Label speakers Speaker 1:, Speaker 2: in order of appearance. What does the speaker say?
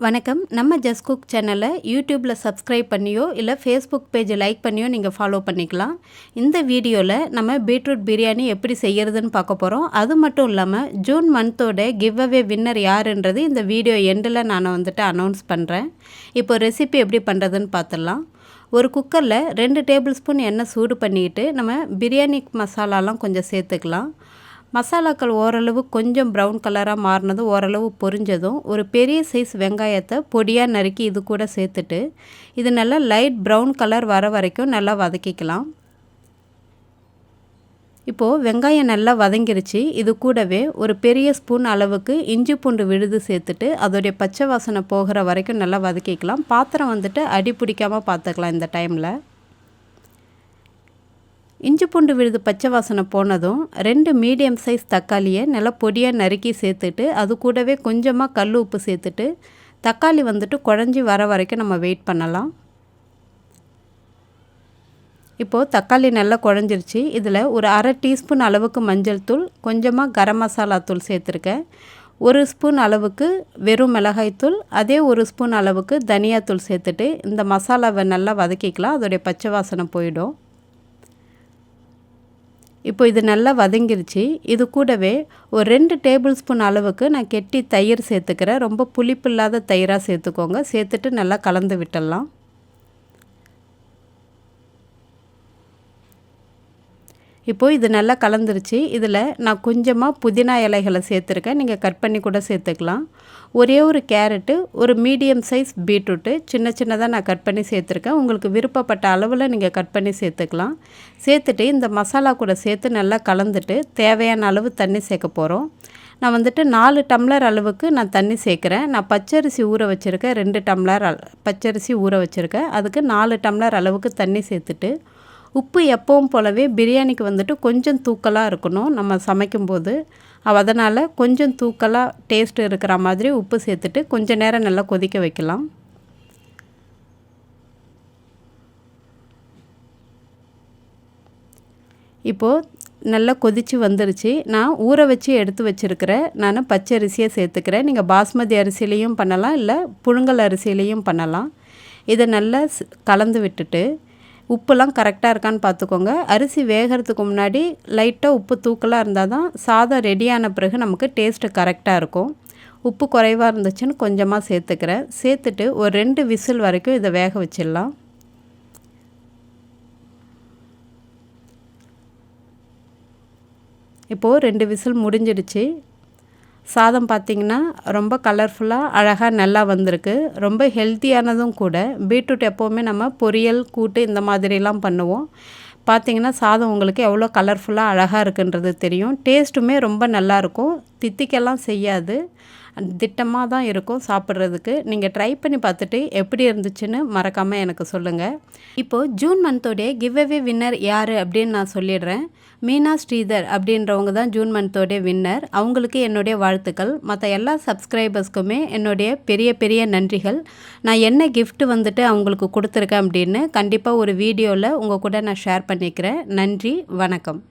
Speaker 1: வணக்கம். நம்ம just cook சேனலை யூடியூப்பில் சப்ஸ்கிரைப் பண்ணியோ இல்லை ஃபேஸ்புக் பேஜை லைக் பண்ணியோ நீங்கள் ஃபாலோ பண்ணிக்கலாம். இந்த வீடியோவில் நம்ம பீட்ரூட் பிரியாணி எப்படி செய்கிறதுன்னு பார்க்க போகிறோம். அது மட்டும் இல்லாமல் ஜூன் மந்தோட கிவ் அவே வின்னர் யாருன்றது இந்த வீடியோ எண்டில் நான் அனௌன்ஸ் பண்ணுறேன். இப்போ ரெசிபி எப்படி பண்ணுறதுன்னு பார்த்துடலாம். ஒரு குக்கரில் 2 டேபிள் ஸ்பூன் எண்ணெய் சூடு பண்ணிக்கிட்டு நம்ம பிரியாணி மசாலாலாம் கொஞ்சம் சேர்த்துக்கலாம். மசாலாக்கள் ஓரளவு கொஞ்சம் ப்ரௌன் கலராக மாறினதும் ஓரளவு பொரிஞ்சதும் ஒரு பெரிய சைஸ் வெங்காயத்தை பொடியாக நறுக்கி இது கூட சேர்த்துட்டு இது நல்லா லைட் ப்ரௌன் கலர் வர வரைக்கும் நல்லா வதக்கிக்கலாம். இப்போது வெங்காயம் நல்லா வதங்கிருச்சு. இது கூடவே ஒரு பெரிய ஸ்பூன் அளவுக்கு இஞ்சி பூண்டு விழுது சேர்த்துட்டு அதோடைய பச்சை வாசனை போகிற வரைக்கும் நல்லா வதக்கிக்கலாம். பாத்திரம் அடி பிடிக்காமல் பார்த்துக்கலாம். இந்த டைமில் இஞ்சி பூண்டு விழுது பச்சை வாசனை போனதும் 2 மீடியம் சைஸ் தக்காளியை நல்லா பொடியாக நறுக்கி சேர்த்துட்டு அது கூடவே கொஞ்சமாக கல் உப்பு சேர்த்துட்டு தக்காளி குழஞ்சி வர வரைக்கும் நம்ம வெயிட் பண்ணலாம். இப்போது தக்காளி நல்லா குழஞ்சிருச்சு. இதில் ஒரு அரை டீஸ்பூன் அளவுக்கு மஞ்சள் தூள், கொஞ்சமாக கரம் மசாலா தூள் சேர்த்துருக்கேன். 1 ஸ்பூன் அளவுக்கு வெறும் மிளகாய்த்தூள், அதே 1 ஸ்பூன் அளவுக்கு தனியாத்தூள் சேர்த்துட்டு இந்த மசாலாவை நல்லா வதக்கிக்கலாம். அதோடைய பச்சை வாசனை போயிடும். இப்போ இது நல்லா வதங்கிருச்சு. இது கூடவே ஒரு 2 டேபிள் ஸ்பூன் அளவுக்கு நான் கெட்டி தயிர் சேர்த்துக்கிறேன். ரொம்ப புளிப்பு இல்லாத தயிராக சேர்த்துக்கோங்க. சேர்த்துட்டு நல்லா கலந்து விட்டுடலாம். இப்போது இது நல்லா கலந்துருச்சு. இதில் நான் கொஞ்சமாக புதினா இலைகளை சேர்த்துருக்கேன். நீங்கள் கட் பண்ணி கூட சேர்த்துக்கலாம். ஒரே ஒரு கேரட்டு, ஒரு மீடியம் சைஸ் பீட்ரூட்டு சின்னதாக நான் கட் பண்ணி சேர்த்துருக்கேன். உங்களுக்கு விருப்பப்பட்ட அளவில் நீங்கள் கட் பண்ணி சேர்த்துக்கலாம். சேர்த்துட்டு இந்த மசாலா கூட சேர்த்து நல்லா கலந்துட்டு தேவையான அளவு தண்ணி சேர்க்க போகிறோம். நான் 4 டம்ளர் அளவுக்கு நான் தண்ணி சேர்க்குறேன். நான் பச்சரிசி ஊற வச்சுருக்கேன். 2 டம்ளர் பச்சரிசி ஊற வச்சுருக்கேன். அதுக்கு 4 டம்ளர் அளவுக்கு தண்ணி சேர்த்துட்டு உப்பு எப்பவும் போலவே பிரியாணிக்கு கொஞ்சம் தூக்கலாக இருக்கணும் நம்ம சமைக்கும்போது. அதனால் கொஞ்சம் தூக்கலாக டேஸ்ட் இருக்கிற மாதிரி உப்பு சேர்த்துட்டு கொஞ்சம் நேரம் நல்லா கொதிக்க வைக்கலாம். இப்போது நல்லா கொதித்து வந்துருச்சு. நான் ஊற வச்சு எடுத்து வச்சுருக்கிறேன். நான் பச்சரிசியை சேர்த்துக்கிறேன். நீங்கள் பாஸ்மதி அரிசிலையும் பண்ணலாம், இல்லை புழுங்கல் அரிசிலையும் பண்ணலாம். இதை நல்லா கலந்து விட்டுட்டு உப்புலாம் கரெக்டாக இருக்கான்னு பார்த்துக்கோங்க. அரிசி வேகிறதுக்கு முன்னாடி லைட்டாக உப்பு தூக்கலாக இருந்தால் தான் சாதம் ரெடியான பிறகு நமக்கு டேஸ்ட்டு கரெக்டாக இருக்கும். உப்பு குறைவாக இருந்துச்சுன்னு கொஞ்சமாக சேர்த்துக்கிறேன். சேர்த்துட்டு ஒரு 2 விசில் வரைக்கும் இதை வேக வச்சிடலாம். இப்போது 2 விசில் முடிஞ்சிடுச்சு. சாதம் பார்த்திங்கன்னா ரொம்ப கலர்ஃபுல்லாக அழகாக நல்லா வந்திருக்கு. ரொம்ப ஹெல்த்தியானதும் கூட. பீட்ரூட் எப்போவுமே நம்ம பொரியல், கூட்டு இந்த மாதிரிலாம் பண்ணுவோம். பார்த்திங்கன்னா சாதம் உங்களுக்கு எவ்வளோ கலர்ஃபுல்லாக அழகாக இருக்குன்றது தெரியும். டேஸ்ட்டுமே ரொம்ப நல்லாயிருக்கும். தித்திக்கெல்லாம் செய்யாது, திட்டமாக தான் இருக்கும் சாப்பிட்றதுக்கு. நீங்கள் ட்ரை பண்ணி பார்த்துட்டு எப்படி இருந்துச்சுன்னு மறக்காமல் எனக்கு சொல்லுங்கள். இப்போது ஜூன் மந்தோடைய கிவ் அவே வின்னர் யார் அப்படின்னு நான் சொல்லிடுறேன். மீனா ஸ்ரீதர் அப்படின்றவங்க தான் ஜூன் மந்தோடைய வின்னர். அவங்களுக்கு என்னுடைய வாழ்த்துக்கள். மற்ற எல்லா சப்ஸ்கிரைபர்ஸ்க்குமே என்னுடைய பெரிய பெரிய நன்றிகள். நான் என்ன கிஃப்ட் அவங்களுக்கு கொடுத்துருக்கேன் அப்படின்னு கண்டிப்பாக ஒரு வீடியோவில் உங்கள் கூட நான் ஷேர் பண்ணிக்கிறேன். நன்றி, வணக்கம்.